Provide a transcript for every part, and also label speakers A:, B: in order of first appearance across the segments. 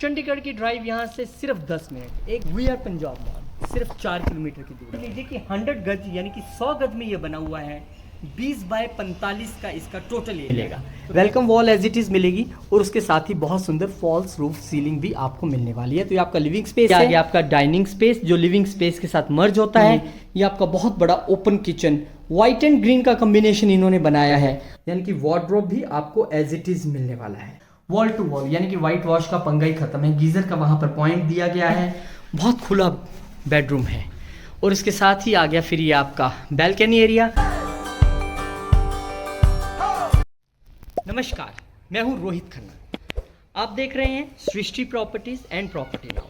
A: चंडीगढ़ की ड्राइव यहाँ से सिर्फ 10 मिनट। एक वी आर पंजाब मॉल सिर्फ 4 किलोमीटर की दूरी। लीजिए कि 100 गज यानी कि 100 गज में ये बना हुआ है। 20 बाय 45 का इसका टोटल मिलेगा। Welcome wall as it is मिलेगी और उसके साथ ही बहुत सुंदर फॉल्स रूफ सीलिंग भी आपको मिलने वाली है। तो ये आपका लिविंग स्पेस है, आगे आपका डाइनिंग स्पेस जो लिविंग स्पेस के साथ मर्ज होता है। ये आपका बहुत बड़ा open kitchen, white and green का कॉम्बिनेशन इन्होंने बनाया है, यानी कि वार्डरोब भी आपको एज इट इज मिलने वाला है। वॉल टू वॉल यानी कि व्हाइट वॉश का पंगा ही खत्म है। गीजर का वहां पर पॉइंट दिया गया है। बहुत खुला बेडरूम है और इसके साथ ही आ गया फिर ये आपका बैल्कनी एरिया। नमस्कार, मैं हूं रोहित खन्ना। आप देख रहे हैं सृष्टि प्रॉपर्टीज एंड प्रॉपर्टी नाउ।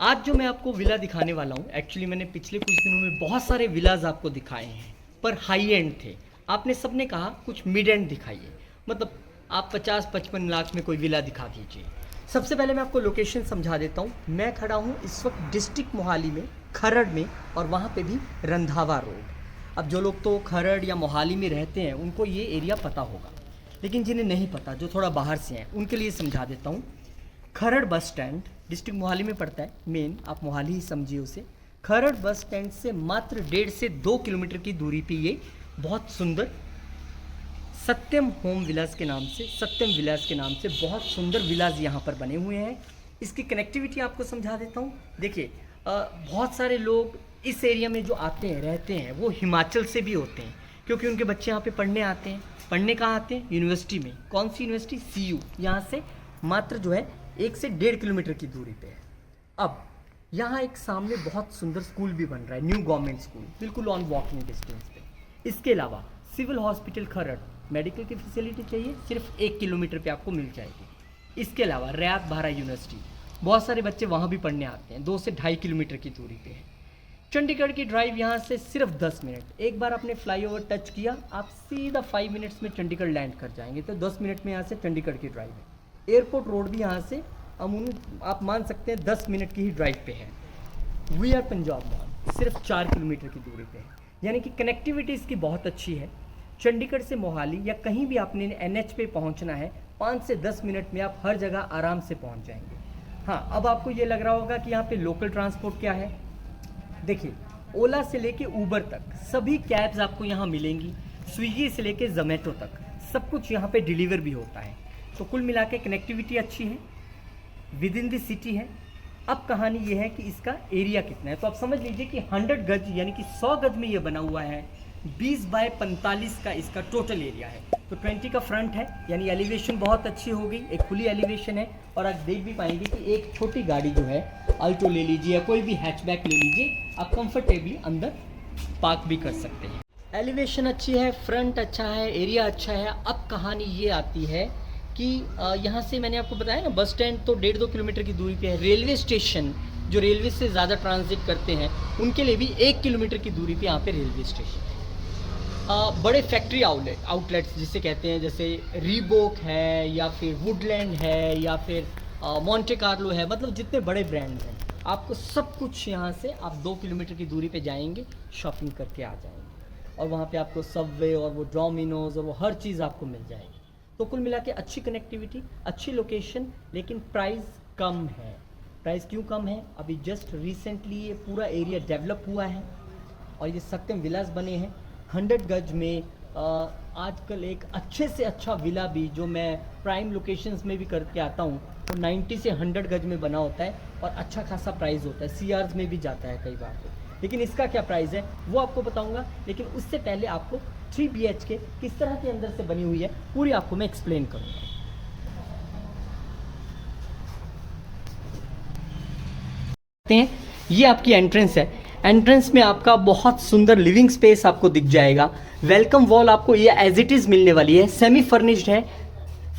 A: आज जो मैं आपको विला दिखाने वाला हूं, एक्चुअली मैंने पिछले कुछ दिनों में बहुत सारे विलाज आपको दिखाए हैं, पर हाई एंड थे। आपने सबने कहा कुछ मिड एंड दिखाइए, मतलब आप 50-55 लाख में कोई विला दिखा दीजिए। सबसे पहले मैं आपको लोकेशन समझा देता हूँ। मैं खड़ा हूँ इस वक्त डिस्ट्रिक्ट मोहाली में, खरड़ में, और वहाँ पे भी रंधावा रोड। अब जो लोग तो खरड़ या मोहाली में रहते हैं उनको ये एरिया पता होगा, लेकिन जिन्हें नहीं पता, जो थोड़ा बाहर से हैं, उनके लिए समझा देता हूँ। खरड़ बस स्टैंड डिस्ट्रिक्ट मोहाली में पड़ता है, मेन आप मोहाली ही समझिए उसे। खरड़ बस स्टैंड से मात्र 1.5 से 2 किलोमीटर की दूरी पे ये बहुत सुंदर सत्यम होम विलास के नाम से, सत्यम विलास के नाम से बहुत सुंदर विलास यहाँ पर बने हुए हैं। इसकी कनेक्टिविटी आपको समझा देता हूँ। देखिए, बहुत सारे लोग इस एरिया में जो आते हैं, रहते हैं, वो हिमाचल से भी होते हैं, क्योंकि उनके बच्चे यहाँ पे पढ़ने आते हैं। पढ़ने कहाँ आते हैं? यूनिवर्सिटी में। कौन सी यूनिवर्सिटी? CU। यहाँ से मात्र जो है 1 से 1.5 किलोमीटर की दूरी पे है। अब यहाँ एक सामने बहुत सुंदर स्कूल भी बन रहा है, न्यू गवर्नमेंट स्कूल, बिल्कुल ऑन वॉकिंग डिस्टेंस पे। इसके अलावा सिविल हॉस्पिटल खरड़, मेडिकल की फैसिलिटी चाहिए सिर्फ 1 किलोमीटर पे आपको मिल जाएगी। इसके अलावा रैप भारा यूनिवर्सिटी, बहुत सारे बच्चे वहाँ भी पढ़ने आते हैं, 2 से 2.5 किलोमीटर की दूरी पे है। चंडीगढ़ की ड्राइव यहाँ से सिर्फ 10 मिनट। एक बार आपने फ्लाईओवर टच किया, आप सीधा 5 मिनट्स में चंडीगढ़ लैंड कर जाएंगे। तो 10 मिनट में यहाँ से चंडीगढ़ की ड्राइव है। एयरपोर्ट रोड भी यहाँ से आप मान सकते हैं 10 मिनट की ही ड्राइव पे है। वी आर पंजाब मॉल सिर्फ 4 किलोमीटर की दूरी पे है, यानी कि कनेक्टिविटी इसकी बहुत अच्छी है। चंडीगढ़ से मोहाली या कहीं भी आपने NH पे पहुंचना है, 5 से 10 मिनट में आप हर जगह आराम से पहुंच जाएंगे। हाँ, अब आपको ये लग रहा होगा कि यहाँ पे लोकल ट्रांसपोर्ट क्या है। देखिए, ओला से लेके ऊबर तक सभी कैब्स आपको यहाँ मिलेंगी। स्विगी से लेके जोमेटो तक सब कुछ यहाँ पे डिलीवर भी होता है। तो कुल मिला के कनेक्टिविटी अच्छी है, विद इन द सिटी है। अब कहानी ये है कि इसका एरिया कितना है। तो आप समझ लीजिए कि 100 गज यानी कि 100 गज में ये बना हुआ है। 20 बाय 45 का इसका टोटल एरिया है। तो 20 का फ्रंट है, यानी एलिवेशन बहुत अच्छी हो गई, एक खुली एलिवेशन है। और आप देख भी पाएंगे कि एक छोटी गाड़ी जो है, अल्टो ले लीजिए या कोई भी हैचबैक ले लीजिए, आप कंफर्टेबली अंदर पार्क भी कर सकते हैं। एलिवेशन अच्छी है, फ्रंट अच्छा है, एरिया अच्छा है। अब कहानी ये आती है कि यहाँ से मैंने आपको बताया ना, बस स्टैंड तो 1.5-2 किलोमीटर की दूरी पे है। रेलवे स्टेशन, जो रेलवे से ज़्यादा ट्रांजिट करते हैं उनके लिए भी 1 किलोमीटर की दूरी पे यहाँ पे रेलवे स्टेशन है। बड़े फैक्ट्री आउटलेट्स जिसे कहते हैं, जैसे रीबोक है या फिर वुडलैंड है या फिर मॉन्टे कार्लो है, मतलब जितने बड़े ब्रांड्स हैं, आपको सब कुछ यहाँ से आप 2 किलोमीटर की दूरी पे जाएंगे, शॉपिंग करके आ जाएंगे। और वहाँ पे आपको सबवे और वो डोमिनोज और वो हर चीज़ आपको मिल जाएगी। तो कुल मिला के अच्छी कनेक्टिविटी, अच्छी लोकेशन, लेकिन प्राइस कम है। प्राइस क्यों कम है? अभी जस्ट रिसेंटली ये पूरा एरिया डेवलप हुआ है और ये सत्यम विलास बने हैं 100 गज में। आजकल एक अच्छे से अच्छा विला भी जो मैं प्राइम लोकेशंस में भी करके आता हूँ, वो 90 से 100 गज में बना होता है और अच्छा खासा प्राइस होता है। CRs में भी जाता है कई बार तो। लेकिन इसका क्या प्राइस है वो आपको बताऊंगा, लेकिन उससे पहले आपको 3 BHK किस तरह के अंदर से बनी हुई है पूरी आपको मैं एक्सप्लेन करूँगा। ये आपकी एंट्रेंस है। एंट्रेंस में आपका बहुत सुंदर लिविंग स्पेस आपको दिख जाएगा। वेलकम वॉल आपको ये एज इट इज़ मिलने वाली है, सेमी फर्निश्ड है,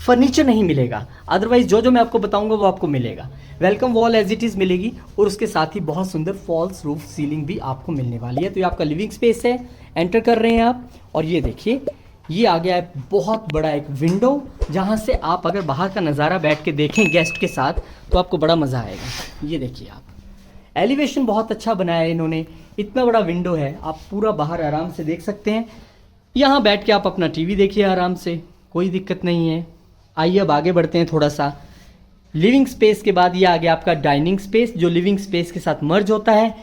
A: फर्नीचर नहीं मिलेगा। अदरवाइज जो मैं आपको बताऊंगा वो आपको मिलेगा। Welcome wall as it is मिलेगी और उसके साथ ही बहुत सुंदर फॉल्स रूफ सीलिंग भी आपको मिलने वाली है। तो ये आपका लिविंग स्पेस है, एंटर कर रहे हैं आप और ये देखिए, ये आ गया है बहुत बड़ा एक विंडो, जहाँ से आप अगर बाहर का नज़ारा बैठ के देखें गेस्ट के साथ तो आपको बड़ा मज़ा आएगा। ये देखिए, आप एलिवेशन बहुत अच्छा बनाया है इन्होंने, इतना बड़ा विंडो है, आप पूरा बाहर आराम से देख सकते हैं। यहाँ बैठ के आप अपना TV देखिए आराम से, कोई दिक्कत नहीं है। आइए अब आगे बढ़ते हैं थोड़ा सा। लिविंग स्पेस के बाद ये आ गया आपका डाइनिंग स्पेस, जो लिविंग स्पेस के साथ मर्ज होता है।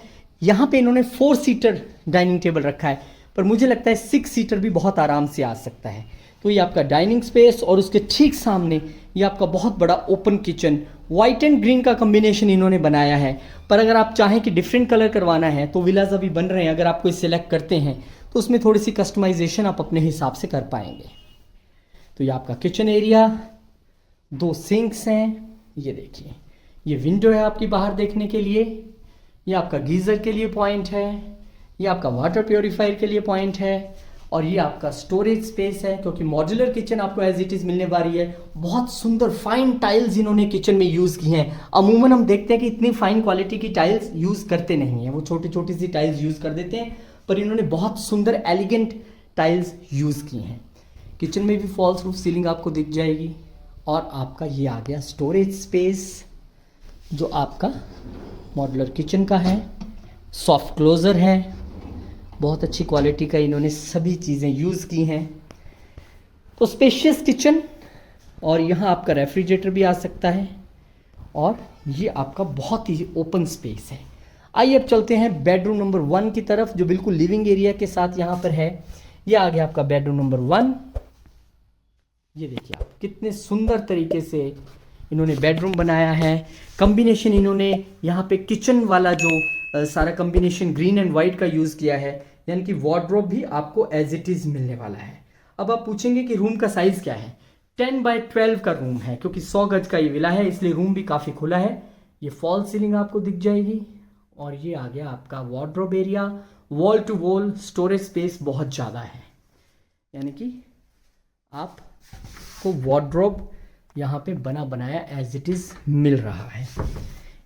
A: यहाँ पे इन्होंने 4 सीटर डाइनिंग टेबल रखा है, पर मुझे लगता है 6 सीटर भी बहुत आराम से आ सकता है। तो ये आपका डाइनिंग स्पेस और उसके ठीक सामने ये आपका बहुत बड़ा open kitchen. White and green का कॉम्बिनेशन इन्होंने बनाया है, पर अगर आप चाहें कि डिफरेंट कलर करवाना है तो विलाज अभी बन रहे हैं, अगर आप कोई सिलेक्ट करते हैं तो उसमें थोड़ी सी कस्टमाइजेशन आप अपने हिसाब से कर पाएंगे। तो ये आपका किचन एरिया, 2 सिंक्स हैं, ये देखिए, ये विंडो है आपकी बाहर देखने के लिए, ये आपका गीज़र के लिए पॉइंट है, ये आपका वाटर प्योरीफायर के लिए पॉइंट है, और ये आपका स्टोरेज स्पेस है, क्योंकि मॉड्यूलर किचन आपको एज इट इज़ मिलने वाली है। बहुत सुंदर फाइन टाइल्स इन्होंने किचन में यूज़ की हैं। अमूमन हम देखते हैं कि इतनी फाइन क्वालिटी की टाइल्स यूज़ करते नहीं हैं, वो छोटी छोटी सी टाइल्स यूज़ कर देते हैं, पर इन्होंने बहुत सुंदर एलिगेंट टाइल्स यूज़ की हैं। किचन में भी फॉल्स रूफ सीलिंग आपको दिख जाएगी। और आपका ये आ गया स्टोरेज स्पेस, जो आपका मॉड्यूलर किचन का है, सॉफ्ट क्लोज़र है, बहुत अच्छी क्वालिटी का इन्होंने सभी चीज़ें यूज़ की हैं। तो स्पेशियस किचन, और यहाँ आपका रेफ्रिजरेटर भी आ सकता है, और ये आपका बहुत ही ओपन स्पेस है। आइए अब चलते हैं बेडरूम नंबर 1 की तरफ, जो बिल्कुल लिविंग एरिया के साथ यहाँ पर है। ये आ गया आपका बेडरूम नंबर 1। ये देखिए आप कितने सुंदर तरीके से इन्होंने बेडरूम बनाया है। कॉम्बिनेशन इन्होंने यहाँ पे किचन वाला जो सारा कॉम्बिनेशन ग्रीन एंड वाइट का यूज़ किया है, यानी कि वार्डरोब भी आपको एज इट इज़ मिलने वाला है। अब आप पूछेंगे कि रूम का साइज़ क्या है। 10 बाय 12 का रूम है, क्योंकि 100 गज का ये विला है, इसलिए रूम भी काफ़ी खुला है। ये फॉल सीलिंग आपको दिख जाएगी, और ये आ गया आपका wardrobe area. Wall to wall storage space बहुत ज़्यादा है, यानी कि आपको वार्डरोब यहाँ पे बना बनाया एज इट इज़ मिल रहा है।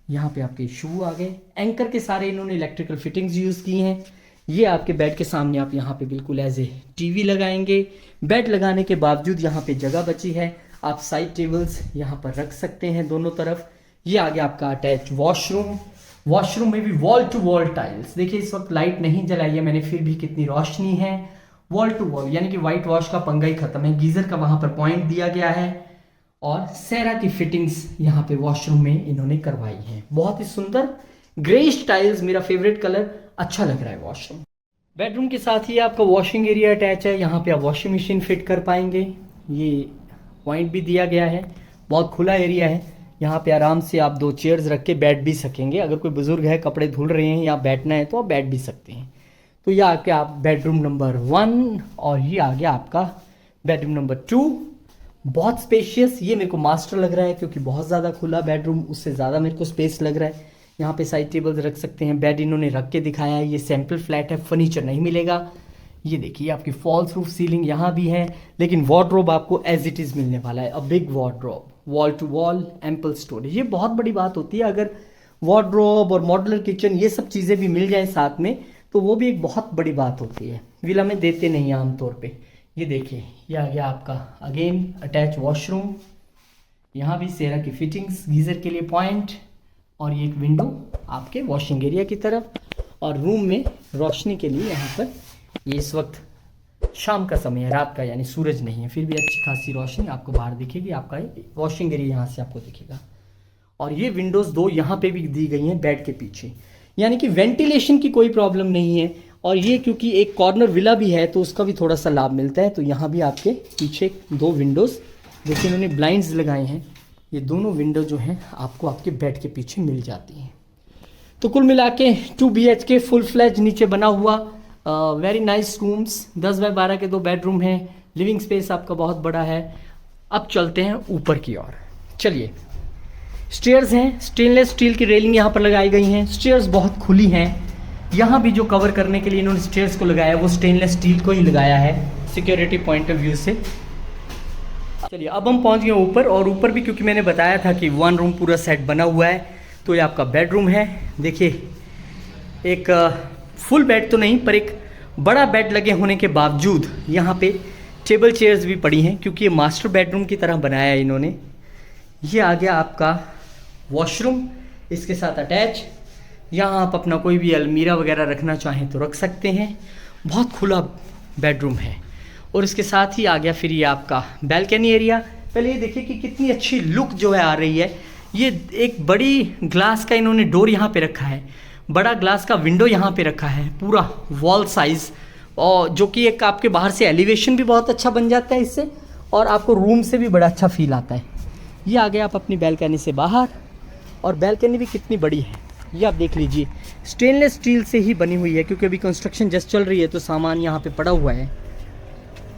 A: यहाँ पे आपके शू आ गए, एंकर के सारे इन्होंने इलेक्ट्रिकल फिटिंग्स यूज़ की हैं। ये आपके बेड के सामने आप यहाँ पे बिल्कुल एज ए टीवी लगाएंगे। बेड लगाने के बावजूद यहाँ पे जगह बची है, आप साइड टेबल्स यहाँ पर रख सकते हैं दोनों तरफ। ये आ गया आपका अटैच वॉशरूम। वॉशरूम में भी वॉल टू वॉल टाइल्स। देखिए इस वक्त लाइट नहीं जलाई है मैंने, फिर भी कितनी रोशनी है। वॉल टू वॉल यानी कि वाइट वॉश का पंगा ही खत्म है। गीजर का वहाँ पर पॉइंट दिया गया है, और सेरा की फिटिंग्स यहाँ पे वॉशरूम में इन्होंने करवाई है। बहुत ही सुंदर ग्रेइश टाइल्स, मेरा फेवरेट कलर, अच्छा लग रहा है वॉशरूम। बेडरूम के साथ ही आपका वॉशिंग एरिया अटैच है, यहाँ पे आप वॉशिंग मशीन फिट कर पाएंगे। ये पॉइंट भी दिया गया है, बहुत खुला एरिया है, यहाँ पे आराम से आप 2 चेयर्स रख के बैठ भी सकेंगे। अगर कोई बुजुर्ग है, कपड़े धुल रहे हैं या बैठना है तो आप बैठ भी सकते हैं। तो ये आके आप बेडरूम नंबर 1, और ये आ गया आपका बेडरूम नंबर 2। बहुत स्पेशियस, ये मेरे को मास्टर लग रहा है, क्योंकि बहुत ज़्यादा खुला बेडरूम, उससे ज़्यादा मेरे को स्पेस लग रहा है। यहाँ पे साइड टेबल्स रख सकते हैं। बेड इन्होंने रख के दिखाया है। ये सैंपल फ्लैट है, फर्नीचर नहीं मिलेगा। ये देखिए आपकी फॉल्स रूफ सीलिंग यहाँ भी है, लेकिन वार्डरोब आपको एज इट इज़ मिलने वाला है। A big wardrobe, wall to wall, ample storage. ये बहुत बड़ी बात होती है, अगर वार्डरोब और मॉड्यूलर किचन ये सब चीज़ें भी मिल जाए साथ में, तो वो भी एक बहुत बड़ी बात होती है। विला में देते नहीं आमतौर पे। ये देखिए, ये आ गया आपका अगेन अटैच वॉशरूम। यहाँ भी सेरा की फिटिंग्स, गीज़र के लिए पॉइंट, और ये एक विंडो आपके वॉशिंग एरिया की तरफ। और रूम में रोशनी के लिए यहाँ पर, ये इस वक्त शाम का समय है, रात का, यानी सूरज नहीं है, फिर भी अच्छी खासी रोशनी आपको बाहर दिखेगी। आपका वॉशिंग एरिया यहाँ से आपको दिखेगा। और ये विंडोज़ 2 यहाँ पे भी दी गई हैं बेड के पीछे, यानी कि वेंटिलेशन की कोई प्रॉब्लम नहीं है। और ये क्योंकि एक कॉर्नर विला भी है, तो उसका भी थोड़ा सा लाभ मिलता है। तो यहाँ भी आपके पीछे 2 विंडोज़, जैसे इन्होंने ब्लाइंड्स लगाए हैं, ये दोनों विंडो जो हैं आपको आपके बेड के पीछे मिल जाती हैं। तो कुल मिला के 2 BHK फुल फ्लैज नीचे बना हुआ, वेरी नाइस रूम्स। 10 बाय 12 के 2 बेडरूम हैं। लिविंग स्पेस आपका बहुत बड़ा है। अब चलते हैं ऊपर की ओर। चलिए, स्टेयर्स हैं, स्टेनलेस स्टील की रेलिंग यहाँ पर लगाई गई हैं। स्टेयर्स बहुत खुली हैं। यहाँ भी जो कवर करने के लिए इन्होंने स्टेयर्स को लगाया है, वो स्टेनलेस स्टील को ही लगाया है, सिक्योरिटी पॉइंट ऑफ व्यू से। चलिए, अब हम पहुँच गए ऊपर, और ऊपर भी क्योंकि मैंने बताया था कि 1 रूम पूरा सेट बना हुआ है। तो ये आपका बेडरूम है। देखिए, एक फुल बेड तो नहीं, पर एक बड़ा बेड लगे होने के बावजूद यहाँ पे टेबल चेयर्स भी पड़ी हैं, क्योंकि ये मास्टर बेडरूम की तरह बनाया है इन्होंने। ये आ गया आपका वॉशरूम, इसके साथ अटैच। यहाँ आप अपना कोई भी अलमीरा वगैरह रखना चाहें तो रख सकते हैं। बहुत खुला बेडरूम है। और इसके साथ ही आ गया फिर ये आपका बैल्कनी एरिया। पहले ये देखिए कि कितनी अच्छी लुक जो है आ रही है। ये एक बड़ी ग्लास का इन्होंने डोर यहाँ पे रखा है, बड़ा ग्लास का विंडो यहाँ पे रखा है, पूरा वॉल साइज़, और जो कि एक आपके बाहर से एलिवेशन भी बहुत अच्छा बन जाता है इससे, और आपको रूम से भी बड़ा अच्छा फील आता है। ये आ गया आप अपनी बैल्कनी से बाहर, और बैल्कनी भी कितनी बड़ी है ये आप देख लीजिए। स्टेनलेस स्टील से ही बनी हुई है, क्योंकि अभी कंस्ट्रक्शन जस्ट चल रही है तो सामान यहाँ पे पड़ा हुआ है।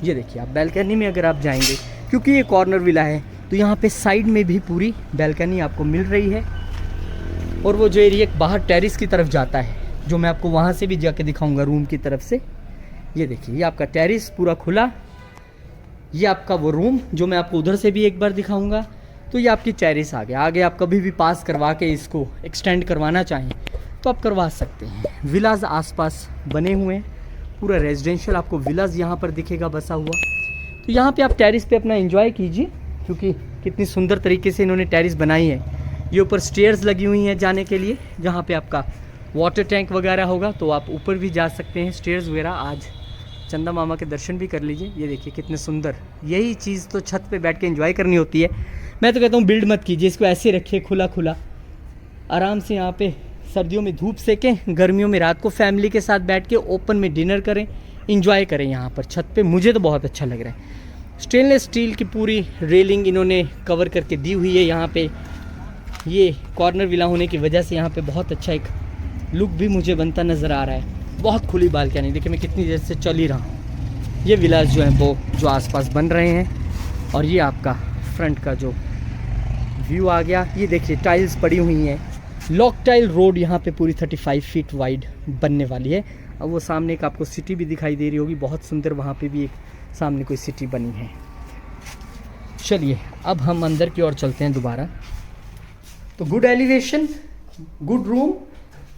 A: ये देखिए आप बैल्कनी में अगर आप जाएंगे, क्योंकि ये कॉर्नर विला है तो यहाँ पे साइड में भी पूरी बैल्कनी आपको मिल रही है। और वो जो एरिया बाहर टेरिस की तरफ जाता है, जो मैं आपको वहाँ से भी जाके दिखाऊंगा रूम की तरफ से। ये देखिए ये आपका टेरिस पूरा खुला, ये आपका वो रूम जो मैं आपको उधर से भी एक बार दिखाऊंगा। तो ये आपकी टेरिस आ गया। आगे आप कभी भी पास करवा के इसको एक्सटेंड करवाना चाहें तो आप करवा सकते हैं। विलाज आसपास बने हुए हैं, पूरा रेजिडेंशियल आपको विलाज यहाँ पर दिखेगा बसा हुआ। तो यहाँ पे आप टेरिस पे अपना एंजॉय कीजिए, क्योंकि कितनी सुंदर तरीके से इन्होंने टेरिस बनाई है। ये ऊपर स्टेयर्स लगी हुई हैं जाने के लिए, जहाँ पे आपका वाटर टैंक वगैरह होगा तो आप ऊपर भी जा सकते हैं। स्टेयर्स वगैरह, आज चंदा मामा के दर्शन भी कर लीजिए। ये देखिए कितने सुंदर, यही चीज़ तो छत पे बैठ के एंजॉय करनी होती है। मैं तो कहता हूँ बिल्ड मत कीजिए, इसको ऐसे रखिए खुला खुला, आराम से यहाँ पे सर्दियों में धूप सेकें, गर्मियों में रात को फैमिली के साथ बैठ के ओपन में डिनर करें, इंजॉय करें यहाँ पर छत पे। मुझे तो बहुत अच्छा लग रहा है। स्टेनलेस स्टील की पूरी रेलिंग इन्होंने कवर करके दी हुई है यहाँ पे। ये कॉर्नर विला होने की वजह से यहाँ पे बहुत अच्छा एक लुक भी मुझे बनता नज़र आ रहा है। बहुत खुली बालकनी, देखिए मैं कितनी देर से चल ही रहा हूँ। ये विलास जो हैं वो जो आसपास बन रहे हैं, और ये आपका फ्रंट का जो व्यू आ गया। ये देखिए टाइल्स पड़ी हुई हैं, लॉक टाइल रोड यहाँ पे पूरी 35 फीट वाइड बनने वाली है। और वो सामने एक आपको सिटी भी दिखाई दे रही होगी, बहुत सुंदर, वहाँ पे भी एक सामने कोई सिटी बनी है। चलिए अब हम अंदर की ओर चलते हैं दोबारा। तो good elevation, good room,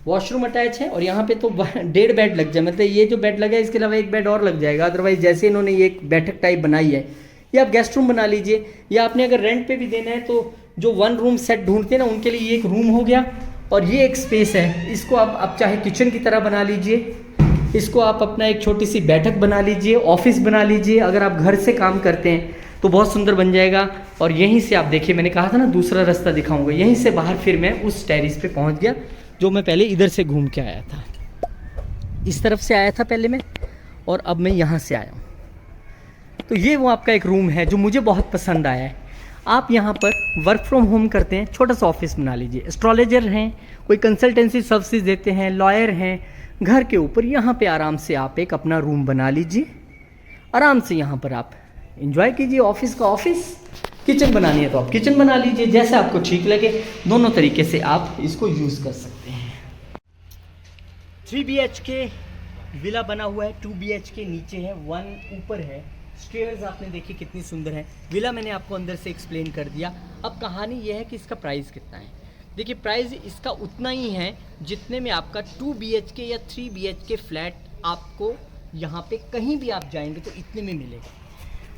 A: washroom attach है, और यहाँ पे तो 1.5 बेड लग जाए, मतलब ये जो बेड लगा है इसके अलावा एक बेड और लग जाएगा। अदरवाइज जैसे इन्होंने ये एक बैठक टाइप बनाई है, ये आप गेस्ट रूम बना लीजिए, या आपने अगर रेंट पे भी देना है तो जो 1 रूम सेट ढूंढते हैं ना, उनके लिए ये एक रूम हो गया। और ये एक स्पेस है, इसको आप चाहे किचन की तरह बना लीजिए, इसको आप अपना एक छोटी सी बैठक बना लीजिए, ऑफिस बना लीजिए। अगर आप घर से काम करते हैं तो बहुत सुंदर बन जाएगा। और यहीं से आप देखिए, मैंने कहा था ना दूसरा रास्ता दिखाऊंगा, यहीं से बाहर फिर मैं उस टेरिस पे पहुंच गया जो मैं पहले इधर से घूम के आया था। इस तरफ से आया था पहले मैं, और अब मैं यहाँ से आया हूँ। तो ये वो आपका एक रूम है जो मुझे बहुत पसंद आया है। आप यहाँ पर वर्क फ्रॉम होम करते हैं, छोटा सा ऑफिस बना लीजिए। एस्ट्रोलॉजर हैं, कोई कंसल्टेंसी सर्विसेज देते हैं, लॉयर हैं, घर के ऊपर यहाँ पे आराम से आप एक अपना रूम बना लीजिए। आराम से यहाँ पर आप एंजॉय कीजिए। ऑफिस का ऑफिस, किचन बनानी है तो आप किचन बना लीजिए, जैसे आपको ठीक लगे। दोनों तरीके से आप इसको यूज़ कर सकते हैं। 3 BHK विला बना हुआ है, 2 BHK नीचे है, 1 ऊपर है। स्टेयर्स आपने देखी कितनी सुंदर है। विला मैंने आपको अंदर से एक्सप्लेन कर दिया। अब कहानी यह है कि इसका प्राइस कितना है। देखिए प्राइस इसका उतना ही है जितने में आपका 2 BHK या 3 BHK फ्लैट आपको यहाँ पे कहीं भी आप जाएंगे तो इतने में मिलेगा।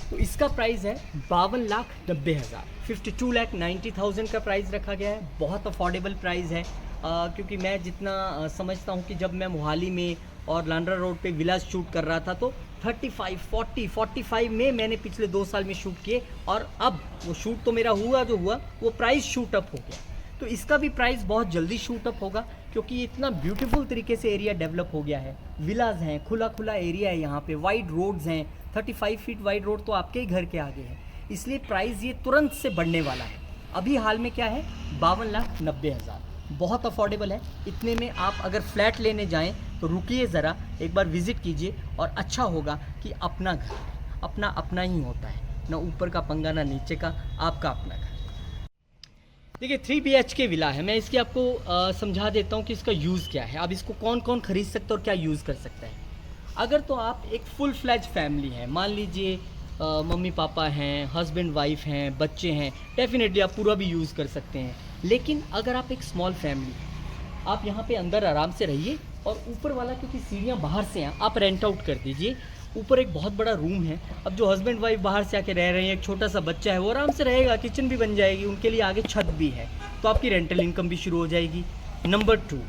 A: तो इसका प्राइस है 52,90,000, 52,90,000 का प्राइस रखा गया है। बहुत अफोर्डेबल प्राइस है, क्योंकि मैं जितना समझता हूँ कि जब मैं मोहाली में और लांड्रा रोड पे विलास शूट कर रहा था तो 35, 40, 45 में मैंने पिछले 2 साल में शूट किए, और अब वो शूट तो मेरा हुआ जो हुआ, वो प्राइस शूट अप हो गया। तो इसका भी प्राइस बहुत जल्दी शूट अप होगा, क्योंकि इतना ब्यूटीफुल तरीके से एरिया डेवलप हो गया है। विलाज हैं, खुला खुला एरिया है, यहाँ पे वाइड रोड्स हैं, 35 फीट वाइड रोड तो आपके ही घर के आगे है, इसलिए प्राइस ये तुरंत से बढ़ने वाला है। अभी हाल में क्या है, 52,90,000, बहुत अफोर्डेबल है। इतने में आप अगर फ्लैट लेने जाएं तो रुकिए ज़रा, एक बार विज़िट कीजिए, और अच्छा होगा कि अपना घर अपना अपना ही होता है, ना ऊपर का पंगा ना नीचे का, आपका अपना घर। देखिए 3 BHK विला है, मैं इसकी आपको समझा देता हूँ कि इसका यूज़ क्या है। अब इसको कौन कौन खरीद सकता है और क्या यूज़ कर सकता है। अगर तो आप एक फुल फ्लैज फैमिली है, मान लीजिए मम्मी पापा हैं, हस्बैंड वाइफ हैं, बच्चे हैं, डेफिनेटली आप पूरा भी यूज़ कर सकते हैं। लेकिन अगर आप एक स्मॉल फैमिली, आप यहाँ पे अंदर आराम से रहिए, और ऊपर वाला क्योंकि सीढ़ियाँ बाहर से हैं, आप रेंट आउट कर दीजिए। ऊपर एक बहुत बड़ा रूम है। अब जो हस्बैंड वाइफ बाहर से आके रह रहे हैं, एक छोटा सा बच्चा है, वो आराम से रहेगा, किचन भी बन जाएगी, उनके लिए आगे छत भी है, तो आपकी रेंटल इनकम भी शुरू हो जाएगी। नंबर 2,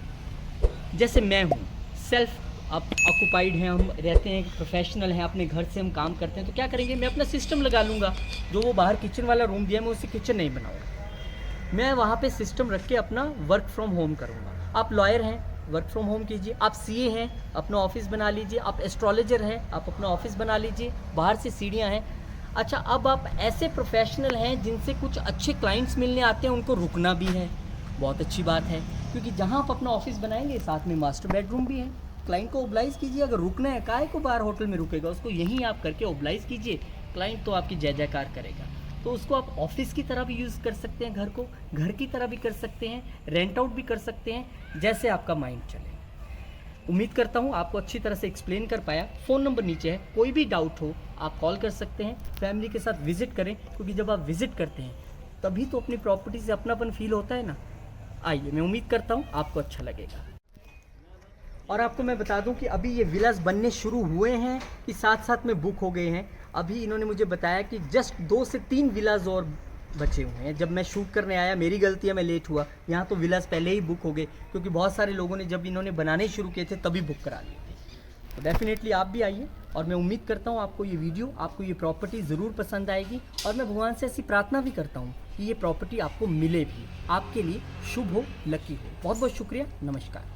A: जैसे मैं हूँ सेल्फ ऑक्यूपाइड हैं, हम रहते हैं, प्रोफेशनल हैं, अपने घर से हम काम करते हैं, तो क्या करेंगे, मैं अपना सिस्टम लगा लूँगा। जो वो बाहर किचन वाला रूम दिया, मैं उससे किचन नहीं बनाऊँगा, मैं वहाँ पे सिस्टम रख के अपना वर्क फ्रॉम होम करूँगा। आप लॉयर हैं, वर्क फ्रॉम होम कीजिए। आप सीए हैं, अपना ऑफिस बना लीजिए। आप एस्ट्रोलॉजर हैं, आप अपना ऑफिस बना लीजिए। बाहर से सीढ़ियाँ हैं। अच्छा, अब आप ऐसे प्रोफेशनल हैं जिनसे कुछ अच्छे क्लाइंट्स मिलने आते हैं, उनको रुकना भी है, बहुत अच्छी बात है, क्योंकि जहाँ आप अपना ऑफिस बनाएंगे साथ में मास्टर बेडरूम भी है। क्लाइंट को ओबलाइज कीजिए, अगर रुकना है काहे को बाहर होटल में रुकेगा, उसको यहीं आप करके ओबलाइज कीजिए, क्लाइंट तो आपकी जय जयकार करेगा। तो उसको आप ऑफिस की तरह भी यूज़ कर सकते हैं, घर को घर की तरह भी कर सकते हैं, रेंट आउट भी कर सकते हैं, जैसे आपका माइंड चले। उम्मीद करता हूँ आपको अच्छी तरह से एक्सप्लेन कर पाया। फ़ोन नंबर नीचे है, कोई भी डाउट हो आप कॉल कर सकते हैं। फैमिली के साथ विजिट करें, क्योंकि जब आप विजिट करते हैं तभी तो अपनी प्रॉपर्टी से अपनापन फील होता है ना। आइए, मैं उम्मीद करता हूँ आपको अच्छा लगेगा। और आपको मैं बता दूं कि अभी ये विलास बनने शुरू हुए हैं कि साथ साथ में बुक हो गए हैं। अभी इन्होंने मुझे बताया कि जस्ट 2 से 3 विलास और बचे हुए हैं। जब मैं शूट करने आया, मेरी गलती है, मैं लेट हुआ। यहाँ तो विलास पहले ही बुक हो गए, क्योंकि बहुत सारे लोगों ने जब इन्होंने बनाने शुरू किए थे तभी बुक करा लिए थे। तो डेफिनेटली आप भी आइए, और मैं उम्मीद करता हूँ आपको ये वीडियो, आपको ये प्रॉपर्टी ज़रूर पसंद आएगी। और मैं भगवान से ऐसी प्रार्थना भी करता हूँ कि ये प्रॉपर्टी आपको मिले भी, आपके लिए शुभ हो, लकी हो। बहुत बहुत शुक्रिया, नमस्कार।